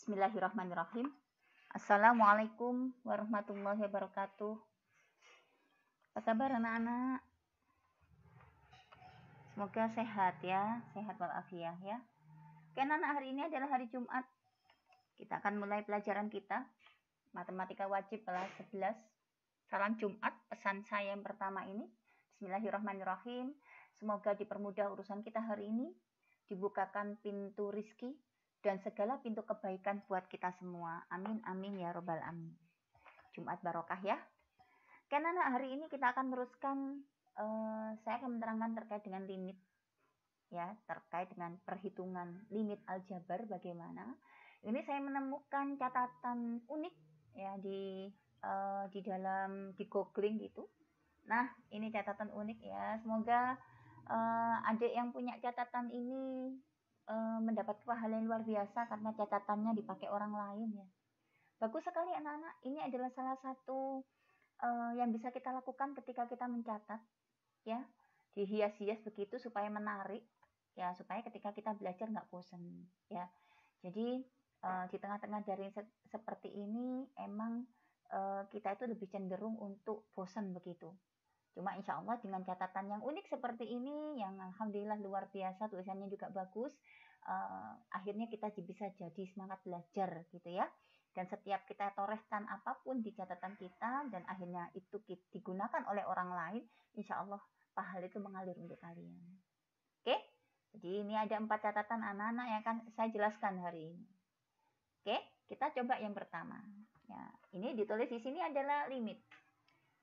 Bismillahirrahmanirrahim. Assalamualaikum warahmatullahi wabarakatuh. Apa kabar anak-anak? Semoga sehat ya, sehat walafiat ya. Oke anak-anak, hari ini adalah hari Jumat. Kita akan mulai pelajaran kita. Matematika wajib kelas 11. Salam Jumat, pesan saya yang pertama ini. Bismillahirrahmanirrahim. Semoga dipermudah urusan kita hari ini. Dibukakan pintu rizki dan segala pintu kebaikan buat kita semua. Amin, amin ya robbal alamin. Jumat barokah ya. Karena hari ini kita akan teruskan, saya akan menerangkan terkait dengan limit. Ya, terkait dengan perhitungan limit aljabar bagaimana. Ini saya menemukan catatan unik ya di dalam di googling gitu. Nah, ini catatan unik ya. Semoga adik yang punya catatan ini mendapat pahala yang luar biasa karena catatannya dipakai orang lain ya. Bagus sekali anak-anak. Ini adalah salah satu yang bisa kita lakukan ketika kita mencatat ya. Dihias-hias begitu supaya menarik ya, supaya ketika kita belajar nggak bosan ya. Jadi di tengah-tengah daring seperti ini emang kita itu lebih cenderung untuk bosan begitu. Cuma insya Allah dengan catatan yang unik seperti ini, yang alhamdulillah luar biasa, tulisannya juga bagus, akhirnya kita bisa jadi semangat belajar gitu ya. Dan setiap kita torehkan apapun di catatan kita, dan akhirnya itu digunakan oleh orang lain, insya Allah pahala itu mengalir untuk kalian. Oke, jadi ini ada 4 catatan anak-anak yang akan saya jelaskan hari ini. Oke, kita coba yang pertama. Ya, ini ditulis di sini adalah limit.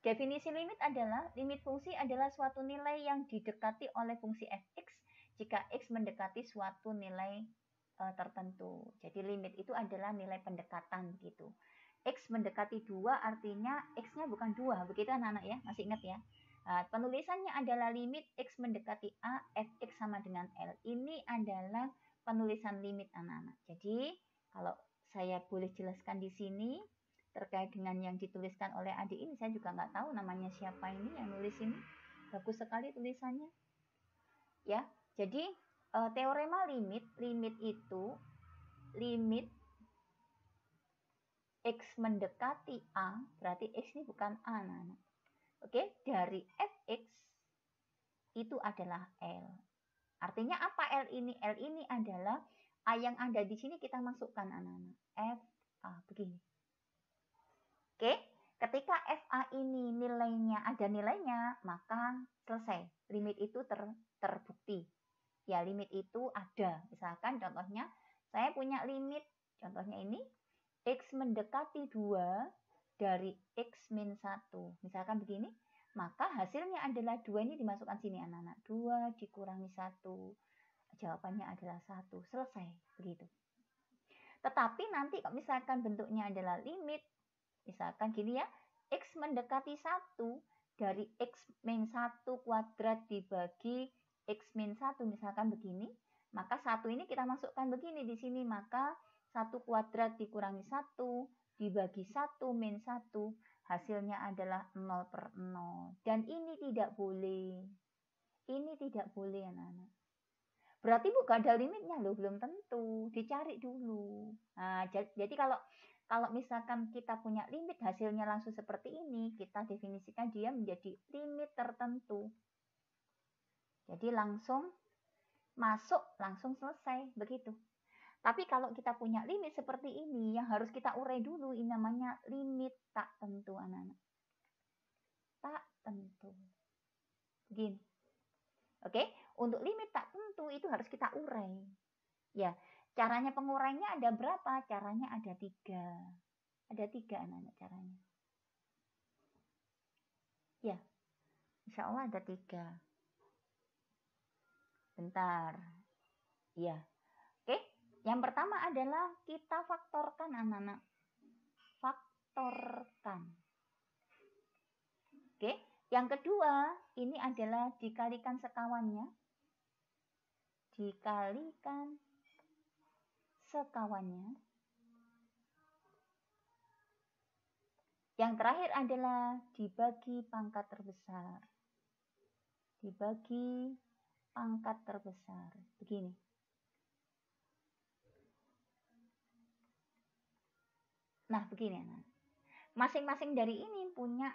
Definisi limit adalah, limit fungsi adalah suatu nilai yang didekati oleh fungsi fx jika x mendekati suatu nilai tertentu. Jadi limit itu adalah nilai pendekatan gitu. X mendekati 2 artinya x-nya bukan 2, begitu anak-anak ya, masih ingat ya. Nah, penulisannya adalah limit x mendekati a, fx sama dengan L. Ini adalah penulisan limit anak-anak. Jadi kalau saya boleh jelaskan di sini, terkait dengan yang dituliskan oleh adik ini, saya juga nggak tahu namanya siapa ini yang nulis ini. Bagus sekali tulisannya ya. Jadi teorema limit itu limit x mendekati a, berarti x ini bukan a nah. Oke, dari fx itu adalah L. Artinya apa L ini? L ini adalah a yang ada di sini kita masukkan anak-anak, f a begini. Oke, ketika FA ini ada nilainya, maka selesai. Limit itu terbukti. Ya, limit itu ada. Misalkan contohnya, saya punya limit, contohnya ini, X mendekati 2 dari X min 1. Misalkan begini, maka hasilnya adalah 2 ini dimasukkan sini anak-anak. 2 dikurangi 1. Jawabannya adalah 1. Selesai. Begitu. Tetapi nanti kalau misalkan bentuknya adalah limit, misalkan gini ya, X mendekati 1 dari X min 1 kuadrat dibagi X min 1, misalkan begini, maka 1 ini kita masukkan begini di sini, maka 1 kuadrat dikurangi 1 dibagi 1 min 1, hasilnya adalah 0/0. Dan ini tidak boleh. Ini tidak boleh anak-anak. Berarti bukan ada limitnya loh, belum tentu. Dicari dulu. Nah, jadi kalau misalkan kita punya limit hasilnya langsung seperti ini, kita definisikan dia menjadi limit tertentu. Jadi langsung masuk, langsung selesai, begitu. Tapi kalau kita punya limit seperti ini, yang harus kita urai dulu, ini namanya limit tak tentu anak-anak. Tak tentu. Begini. Oke, untuk limit tak tentu itu harus kita urai. Ya, caranya pengurainya ada berapa? Caranya ada 3. Ada 3 anak-anak caranya. Ya, insya Allah ada 3. Bentar. Ya, oke. Yang pertama adalah kita faktorkan anak-anak. Faktorkan. Oke. Yang kedua, ini adalah dikalikan sekawannya. Dikalikan sekawannya. Yang terakhir adalah dibagi pangkat terbesar. Dibagi pangkat terbesar. Begini. Nah, begini anak. Masing-masing dari ini punya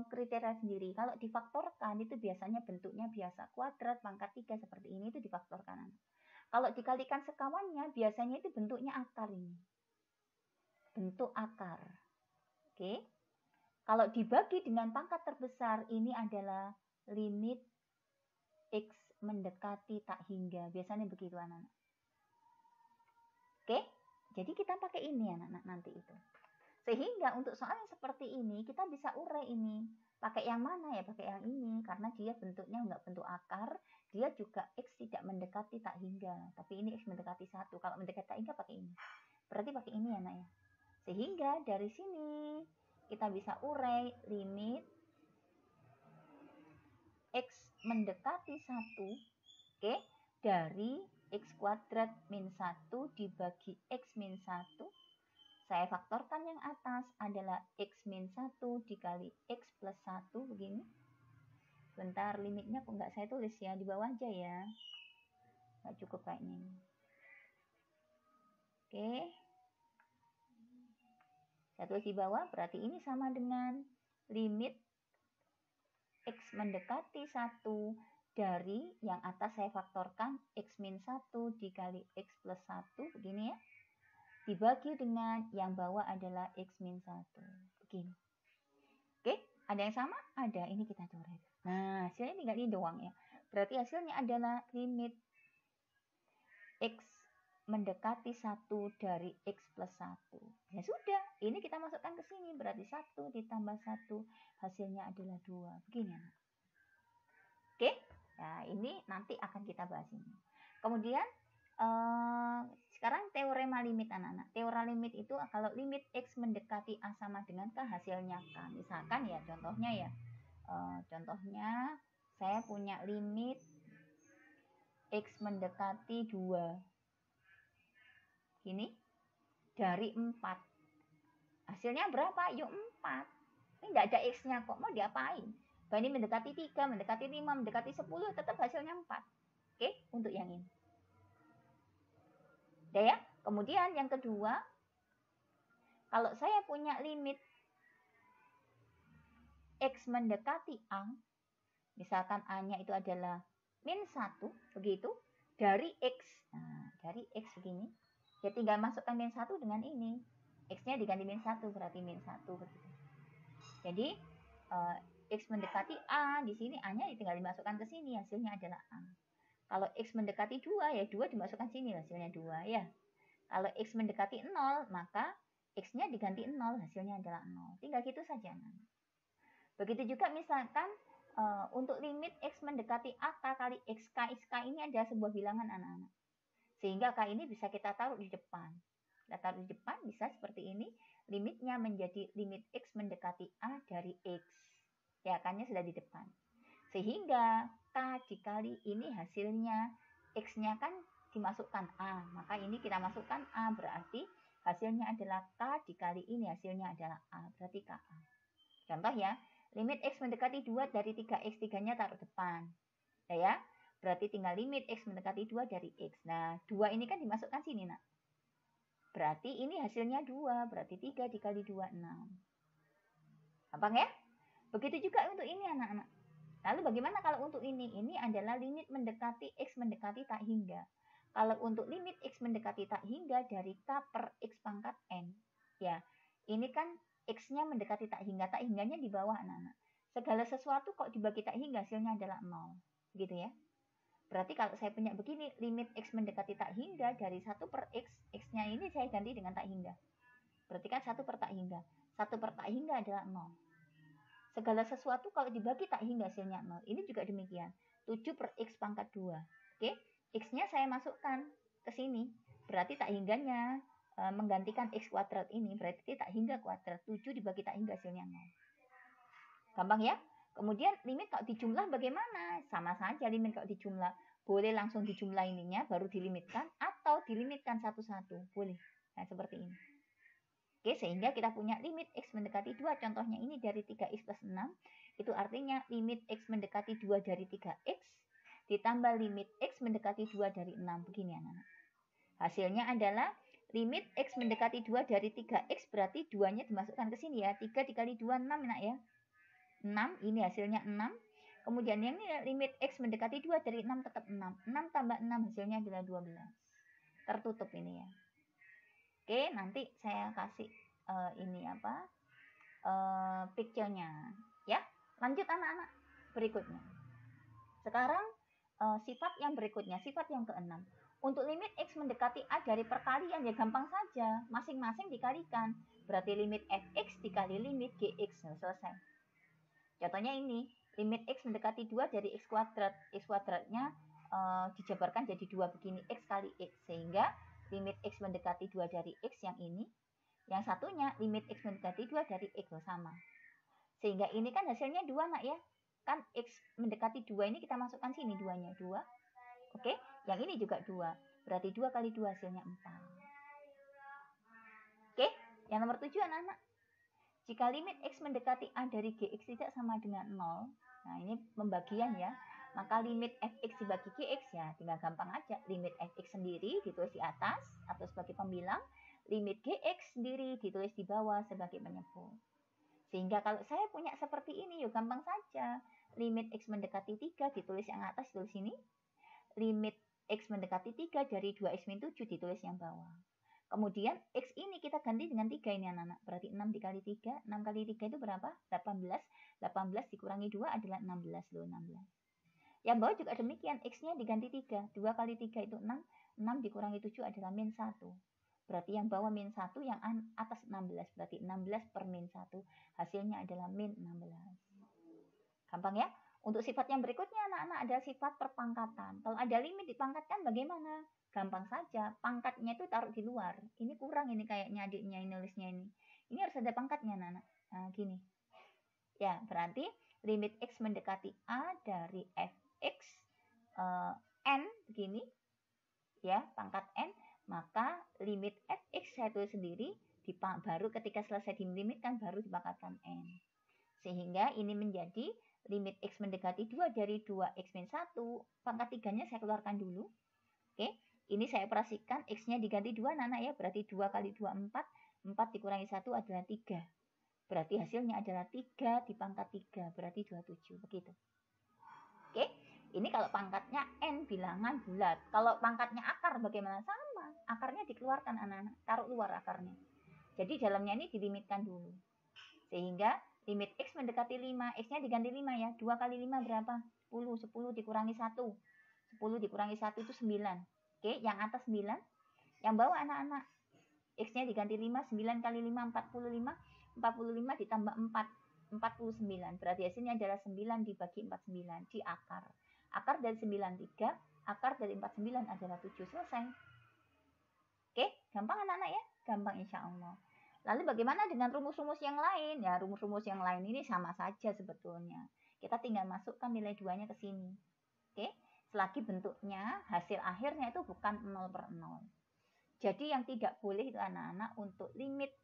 kriteria sendiri. Kalau difaktorkan itu biasanya bentuknya biasa kuadrat pangkat 3 seperti ini, itu difaktorkan. Kalau dikalikan sekawannya biasanya itu bentuknya akar ini. Bentuk akar. Oke. Kalau dibagi dengan pangkat terbesar ini adalah limit X mendekati tak hingga. Biasanya begitu anak-anak. Oke. Jadi kita pakai ini anak-anak nanti itu. Sehingga untuk soal yang seperti ini, kita bisa urai ini. Pakai yang mana ya? Pakai yang ini. Karena dia bentuknya nggak bentuk akar. Dia juga X tidak mendekati tak hingga. Tapi ini X mendekati 1. Kalau mendekati tak hingga pakai ini. Berarti pakai ini ya nak ya. Sehingga dari sini kita bisa urai limit X mendekati 1. Oke. Dari X kuadrat min 1 dibagi X min 1. Saya faktorkan yang atas adalah X min 1 dikali X plus 1 begini. Bentar, limitnya kok nggak saya tulis ya, di bawah aja ya. Nggak cukup kayaknya ini. Oke. Saya tulis di bawah, berarti ini sama dengan limit X mendekati 1 dari yang atas saya faktorkan X min 1 dikali X plus 1 begini ya. Dibagi dengan yang bawah adalah X min 1. Begini. Oke, ada yang sama? Ada, ini kita coret. Nah, hasilnya tinggal ini doang ya. Berarti hasilnya adalah limit X mendekati 1 dari X plus 1. Ya sudah, ini kita masukkan ke sini. Berarti 1 ditambah 1, hasilnya adalah 2. Begini ya. Oke, nah ini nanti akan kita bahas ini. Kemudian, sekarang teorema limit anak-anak. Teorema limit itu kalau limit X mendekati A sama dengan K, hasilnya K. Misalkan ya, contohnya ya. Contohnya saya punya limit X mendekati 2. Gini. Dari 4. Hasilnya berapa? Yuk 4. Ini enggak ada X-nya kok. Mau diapain? Ini mendekati 3, mendekati 5, mendekati 10, tetap hasilnya 4. Oke, untuk yang ini. Udah ya? Kemudian yang kedua, kalau saya punya limit X mendekati A, misalkan A-nya itu adalah min 1, begitu, dari X. Nah, dari X begini, ya tinggal masukkan min 1 dengan ini. X-nya diganti min 1, berarti min 1. Begitu. Jadi, X mendekati A, di sini A-nya tinggal dimasukkan ke sini, hasilnya adalah A. Kalau X mendekati 2, ya 2 dimasukkan sini, hasilnya 2 ya. Kalau X mendekati 0, maka X-nya diganti 0, hasilnya adalah 0. Tinggal gitu saja. Begitu juga misalkan untuk limit X mendekati AK kali XK. XK ini adalah sebuah bilangan anak-anak. Sehingga K ini bisa kita taruh di depan. Kita taruh di depan bisa seperti ini. Limitnya menjadi limit X mendekati A dari X. Ya, K-nya sudah di depan. Sehingga K dikali ini hasilnya X-nya kan dimasukkan A, maka ini kita masukkan A, berarti hasilnya adalah K dikali ini, hasilnya adalah A, berarti KA. Contoh ya, limit X mendekati 2 dari 3X, 3-nya taruh depan. Ya, berarti tinggal limit X mendekati 2 dari X. Nah, 2 ini kan dimasukkan sini, nak. Berarti ini hasilnya 2, berarti 3 dikali 2, 6. Gampang ya? Begitu juga untuk ini, anak-anak. Lalu bagaimana kalau untuk ini? Ini adalah limit mendekati X mendekati tak hingga. Kalau untuk limit X mendekati tak hingga dari K per X pangkat N. Ya, ini kan X-nya mendekati tak hingga. Tak hingganya di bawah, anak-anak. Segala sesuatu kok dibagi tak hingga, hasilnya adalah 0. Gitu ya. Berarti kalau saya punya begini, limit X mendekati tak hingga dari 1 per X. X-nya ini saya ganti dengan tak hingga. Berarti kan 1 per tak hingga. 1 per tak hingga adalah 0. Segala sesuatu kalau dibagi tak hingga hasilnya 0. Ini juga demikian. 7 per X pangkat 2. Oke. X-nya saya masukkan ke sini. Berarti tak hingganya menggantikan X kuadrat ini. Berarti tak hingga kuadrat. 7 dibagi tak hingga hasilnya 0. Gampang ya? Kemudian limit kalau dijumlah bagaimana? Sama saja limit kalau dijumlah. Boleh langsung dijumlah ininya baru dilimitkan. Atau dilimitkan satu-satu. Boleh. Nah seperti ini. Oke, sehingga kita punya limit X mendekati 2, contohnya ini dari 3X plus 6, itu artinya limit X mendekati 2 dari 3X, ditambah limit X mendekati 2 dari 6, begini anak-anak. Hasilnya adalah limit X mendekati 2 dari 3X, berarti 2-nya dimasukkan ke sini ya. 3 dikali 2, 6 nak ya. 6, ini hasilnya 6. Kemudian yang ini limit X mendekati 2 dari 6 tetap 6. 6 tambah 6 hasilnya adalah 12. Tertutup ini ya. Oke, nanti saya kasih ini apa? Picture-nya. Ya, lanjut anak-anak berikutnya. Sekarang sifat yang berikutnya, sifat yang ke-6. Untuk limit X mendekati A dari perkalian ya gampang saja. Masing-masing dikalikan. Berarti limit Fx dikali limit Gx. Nah, selesai. Contohnya ini. Limit X mendekati 2 dari X kuadrat. X kuadratnya dijabarkan jadi 2 begini. X kali X. Sehingga limit X mendekati 2 dari X yang ini. Yang satunya limit X mendekati 2 dari X. Sama. Sehingga ini kan hasilnya 2 nak ya. Kan X mendekati 2 ini kita masukkan sini 2-nya. 2. Oke, yang ini juga 2. Berarti 2 kali 2 hasilnya 4. Oke, yang nomor 7 anak-anak. Jika limit X mendekati A dari Gx tidak sama dengan 0. Nah, ini pembagian ya. Maka limit Fx dibagi Gx ya, tinggal gampang aja. Limit Fx sendiri ditulis di atas atau sebagai pembilang. Limit Gx sendiri ditulis di bawah sebagai penyebut. Sehingga kalau saya punya seperti ini, yuk gampang saja. Limit X mendekati 3 ditulis yang atas, tulis sini. Limit X mendekati 3 dari 2X min 7 ditulis yang bawah. Kemudian X ini kita ganti dengan 3 ini anak-anak. Berarti 6 dikali 3. 6 kali 3 itu berapa? 18. 18 dikurangi 2 adalah 16. Loh, 16. Yang bawah juga demikian. X-nya diganti 3. 2 kali 3 itu 6. 6 dikurangi 7 adalah min 1. Berarti yang bawah min 1, yang atas 16. Berarti 16 per min 1. Hasilnya adalah min 16. Gampang ya? Untuk sifat yang berikutnya anak-anak ada sifat perpangkatan. Kalau ada limit dipangkatkan bagaimana? Gampang saja. Pangkatnya itu taruh di luar. Ini kurang ini kayaknya adiknya ini nulisnya ini. Ini harus ada pangkatnya anak-anak. Nah gini. Ya berarti limit X mendekati A dari Fx N begini. Ya pangkat N. Maka limit Fx saya tulis sendiri. Baru ketika selesai dilimitkan baru dipangkatkan N. Sehingga ini menjadi limit X mendekati 2 dari 2X min 1. Pangkat 3-nya saya keluarkan dulu. Oke. Ini saya operasikan. X-nya diganti 2 anak ya. Berarti 2 kali 2, 4. 4 dikurangi 1 adalah 3. Berarti hasilnya adalah 3 di pangkat 3. Berarti 27. Begitu. Oke. Ini kalau pangkatnya N bilangan bulat. Kalau pangkatnya akar bagaimana? Sama. Akarnya dikeluarkan anak-anak. Taruh luar akarnya. Jadi dalamnya ini dilimitkan dulu. Sehingga limit X mendekati 5. X-nya diganti 5 ya. 2 kali 5 berapa? 10. 10 dikurangi 1. 10 dikurangi 1 itu 9. Oke, yang atas 9. Yang bawah anak-anak. X-nya diganti 5. 9 kali 5, 45. 45 ditambah 4. 49. Berarti hasilnya adalah 9 dibagi 49. Di akar. Akar dari 93. Akar dari 49 adalah 7. Selesai. Oke, gampang anak-anak ya? Gampang insya Allah. Lalu bagaimana dengan rumus-rumus yang lain? Ya, rumus-rumus yang lain ini sama saja sebetulnya. Kita tinggal masukkan nilai 2-nya ke sini. Oke? Selagi bentuknya, hasil akhirnya itu bukan 0 per 0. Jadi yang tidak boleh itu anak-anak untuk limit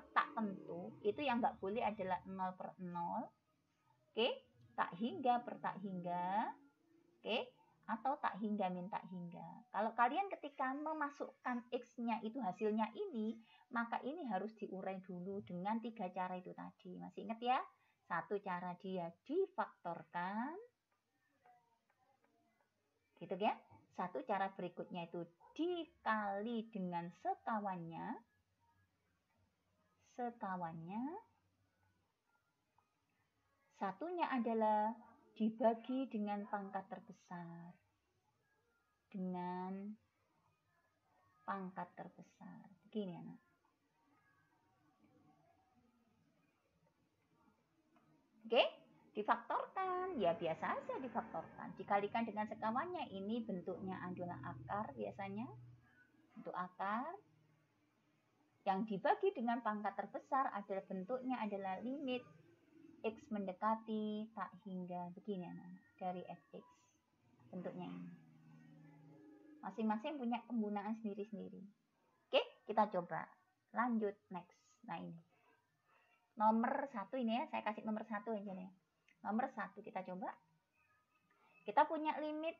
tak tentu, itu yang nggak boleh adalah 0 per 0. Oke? Tak hingga per tak hingga. Oke? Atau tak hingga min tak hingga. Kalau kalian ketika memasukkan X-nya itu hasilnya ini, maka ini harus diurai dulu dengan 3 cara itu tadi. Masih ingat ya? Satu cara dia difaktorkan. Gitu ya. Satu cara berikutnya itu dikali dengan sekawannya. Satunya adalah dibagi dengan pangkat terbesar. Begini anak. Oke, difaktorkan. Ya biasa saja difaktorkan. Dikalikan dengan sekawannya. Ini bentuknya adalah akar biasanya. Bentuk akar. Yang dibagi dengan pangkat terbesar adalah bentuknya adalah limit X mendekati tak hingga begini anak, dari Fx. Bentuknya ini. Masing-masing punya penggunaan sendiri-sendiri. Oke, kita coba. Lanjut, next. Nah ini. Nomor 1 ini ya, saya kasih nomor 1 aja nih. Nomor 1 kita coba. Kita punya limit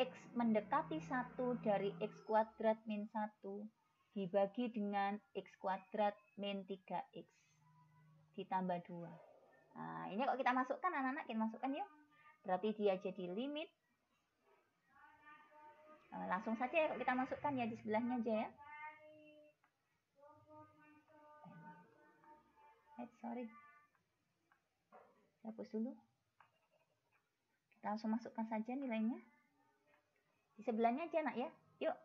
X mendekati 1 dari X kuadrat min 1 dibagi dengan X kuadrat min 3X ditambah 2. Nah, ini kok kita masukkan anak-anak, kita masukkan yuk. Berarti dia jadi limit. Langsung saja ya kita masukkan ya di sebelahnya aja ya. Sorry. Hapus dulu. Kita langsung masukkan saja nilainya. Di sebelahnya aja nak ya. Yuk.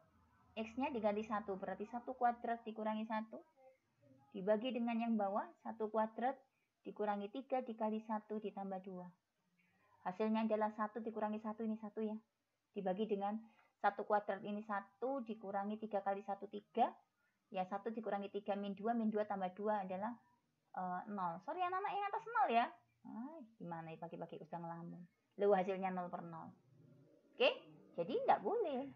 X-nya diganti 1. Berarti 1 kuadrat dikurangi 1. Dibagi dengan yang bawah. 1 kuadrat dikurangi 3 dikali 1 ditambah 2. Hasilnya adalah 1 dikurangi 1. Ini 1 ya. Dibagi dengan 1 kuadrat ini 1 dikurangi 3 kali 1 3. Ya 1 dikurangi 3 min 2. Min 2 tambah 2 adalah 0. Sorry anak-anak yang atas 0 ya. Gimana ya pagi-pagi udah ngelamun. Lalu hasilnya 0 per 0. Oke. Jadi tidak boleh.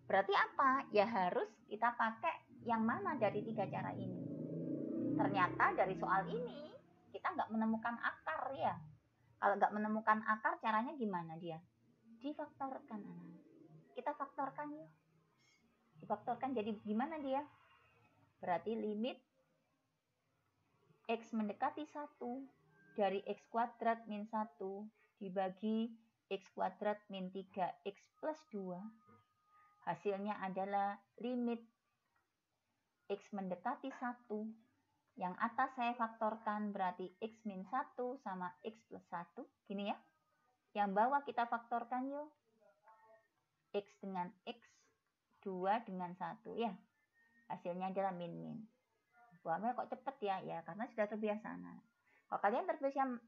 Berarti apa? Ya harus kita pakai yang mana dari 3 cara ini. Ternyata dari soal ini kita nggak menemukan akar ya. Kalau nggak menemukan akar caranya gimana dia? Difaktorkan. Kita faktorkan yuk. Difaktorkan jadi gimana dia? Berarti limit X mendekati 1 dari X kuadrat min 1 dibagi X kuadrat min 3X plus 2. Hasilnya adalah limit X mendekati 1. Yang atas saya faktorkan berarti X min 1 sama X plus 1. Gini ya. Yang bawah kita faktorkan yuk. X dengan X, 2 dengan 1. Ya. Hasilnya adalah min-min. Wah, kok cepet ya? Ya, karena sudah terbiasa. Nah, kalau kalian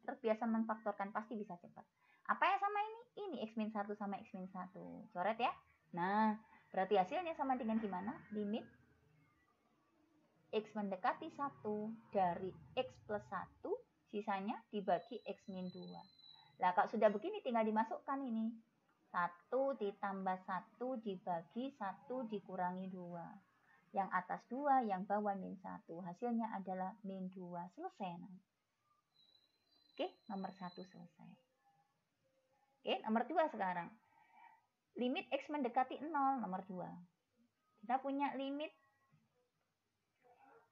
terbiasa memfaktorkan pasti bisa cepat. Apa yang sama ini? Ini X min 1 sama X min 1. Coret ya. Nah, berarti hasilnya sama dengan gimana? Limit X mendekati 1 dari X plus 1, sisanya dibagi X min 2. Nah, kalau sudah begini tinggal dimasukkan ini. 1 ditambah 1 dibagi 1 dikurangi 2. Yang atas 2, yang bawah min 1. Hasilnya adalah min 2. Selesai. Oke, nomor 1 selesai. Oke, nomor 2 sekarang. Limit X mendekati 0, nomor 2. Kita punya limit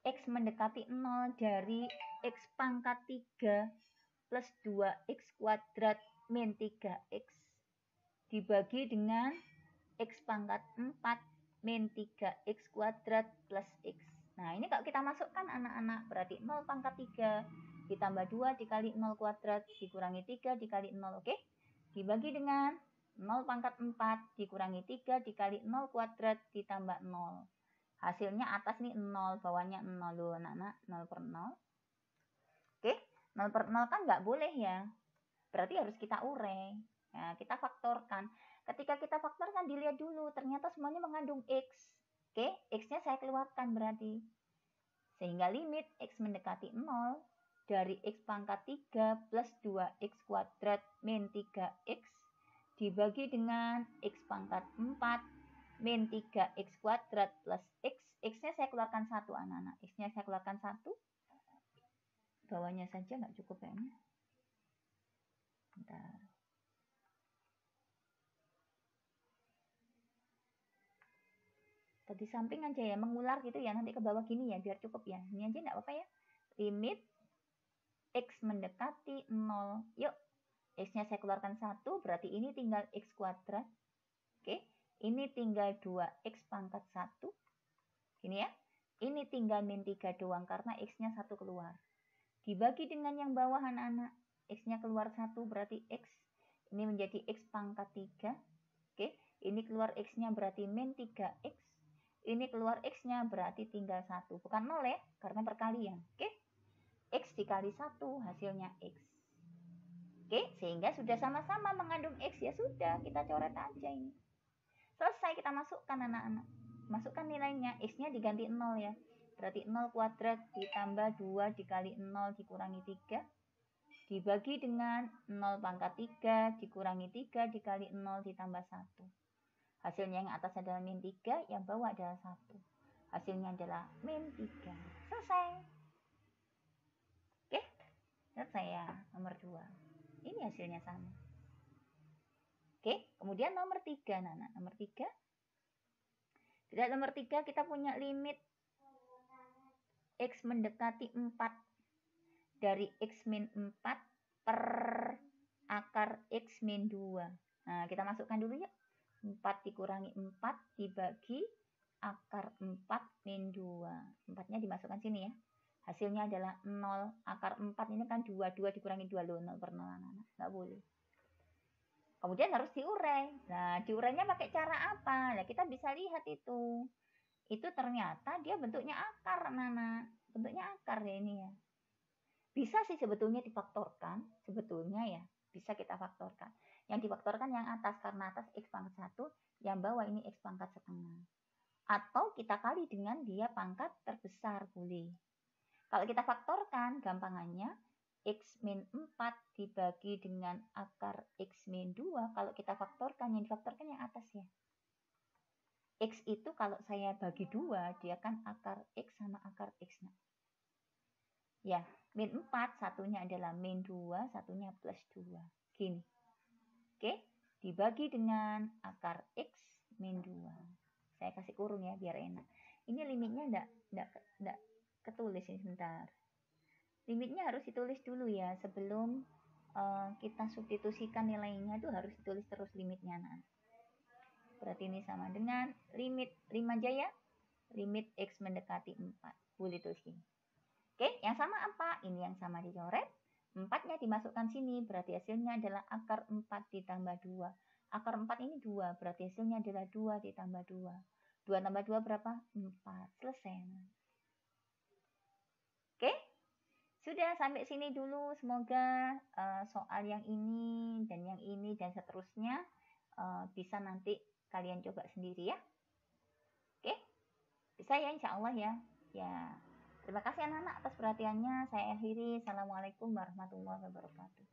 X mendekati 0 dari X pangkat 3 plus 2X kuadrat min 3X dibagi dengan X pangkat 4 min 3X kuadrat plus X. Nah, ini kalau kita masukkan anak-anak, berarti 0 pangkat 3 ditambah 2 dikali 0 kuadrat dikurangi 3 dikali 0, oke? Dibagi dengan 0 pangkat 4 dikurangi 3 dikali 0 kuadrat ditambah 0. Hasilnya atas nih 0, bawahnya 0 loh anak-anak, 0 per 0. Oke, 0 per 0 kan nggak boleh ya. Berarti harus kita urai. Nah, kita faktorkan. Ketika kita faktorkan, dilihat dulu. Ternyata semuanya mengandung X. Oke, X-nya saya keluarkan berarti. Sehingga limit X mendekati 0 dari X pangkat 3 plus 2X kuadrat min 3X dibagi dengan X pangkat 4 min 3X kuadrat plus X. X-nya saya keluarkan 1 anak-anak. X-nya saya keluarkan 1. Bawahnya saja nggak cukup kayaknya. Bentar. Di samping aja ya, mengular gitu ya, nanti ke bawah gini ya, biar cukup ya. Ini aja nggak apa-apa ya. Limit X mendekati 0. Yuk, X-nya saya keluarkan 1, berarti ini tinggal X kuadrat. Oke, ini tinggal 2X pangkat 1. Gini ya. Ini tinggal min 3 doang, karena X-nya 1 keluar. Dibagi dengan yang bawah anak-anak. X-nya keluar 1, berarti X. Ini menjadi X pangkat 3. Oke, ini keluar X-nya berarti min 3X. Ini keluar X-nya berarti tinggal 1. Bukan 0 ya, karena perkalian. Oke. X dikali 1 hasilnya X. Oke, sehingga sudah sama-sama mengandung X. Ya sudah, kita coret aja ini. Selesai, kita masukkan anak-anak. Masukkan nilainya. X-nya diganti 0 ya. Berarti 0 kuadrat ditambah 2 dikali 0 dikurangi 3. Dibagi dengan 0 pangkat 3 dikurangi 3 dikali 0 ditambah 1. Hasilnya yang atas adalah min 3, yang bawah adalah 1. Hasilnya adalah min 3. Selesai. Oke, selesai ya, nomor 2. Ini hasilnya sama. Oke, kemudian nomor 3. Nah, nomor 3. Tidak, nomor 3 kita punya limit X mendekati 4 dari X min 4 per akar X min 2. Nah, kita masukkan dulu ya. 4 dikurangi 4 dibagi akar 4 min 2. 4-nya dimasukkan sini ya. Hasilnya adalah 0. Akar 4 ini kan 2. 2 dikurangi 2 loh. 0 per 0 anak-anak. Nggak boleh. Kemudian harus diurai. Nah, diurainya pakai cara apa? Nah, kita bisa lihat itu. Itu ternyata dia bentuknya akar, anak-anak. Bentuknya akar ya ini ya. Bisa sih sebetulnya difaktorkan. Sebetulnya ya. Bisa kita faktorkan. Yang difaktorkan yang atas. Karena atas X pangkat 1. Yang bawah ini X pangkat setengah. Atau kita kali dengan dia pangkat terbesar. Boleh. Kalau kita faktorkan, gampangannya X min 4 dibagi dengan akar X min 2. Kalau kita faktorkan, yang difaktorkan yang atas ya. X itu kalau saya bagi 2, dia kan akar X sama akar X. Nah. Ya, min 4, satunya adalah min 2, satunya plus 2. Gini. Oke, dibagi dengan akar X min 2. Saya kasih kurung ya, biar enak. Ini limitnya enggak ketulis ini sebentar. Limitnya harus ditulis dulu ya sebelum kita substitusikan nilainya, itu harus ditulis terus limitnya. Nah, berarti ini sama dengan limit 5 aja ya, limit X mendekati 4. Boleh tulis gini. Oke, yang sama apa? Ini yang sama dicoret. 4-nya dimasukkan sini, berarti hasilnya adalah akar 4 ditambah 2. Akar 4 ini 2, berarti hasilnya adalah 2 ditambah 2. 2 tambah 2 berapa? 4. Selesai. Oke? Sudah sampai sini dulu. Semoga soal yang ini dan seterusnya bisa nanti kalian coba sendiri ya. Oke? Bisa ya insya Allah ya. Ya. Terima kasih anak-anak atas perhatiannya. Saya akhiri. Assalamualaikum warahmatullahi wabarakatuh.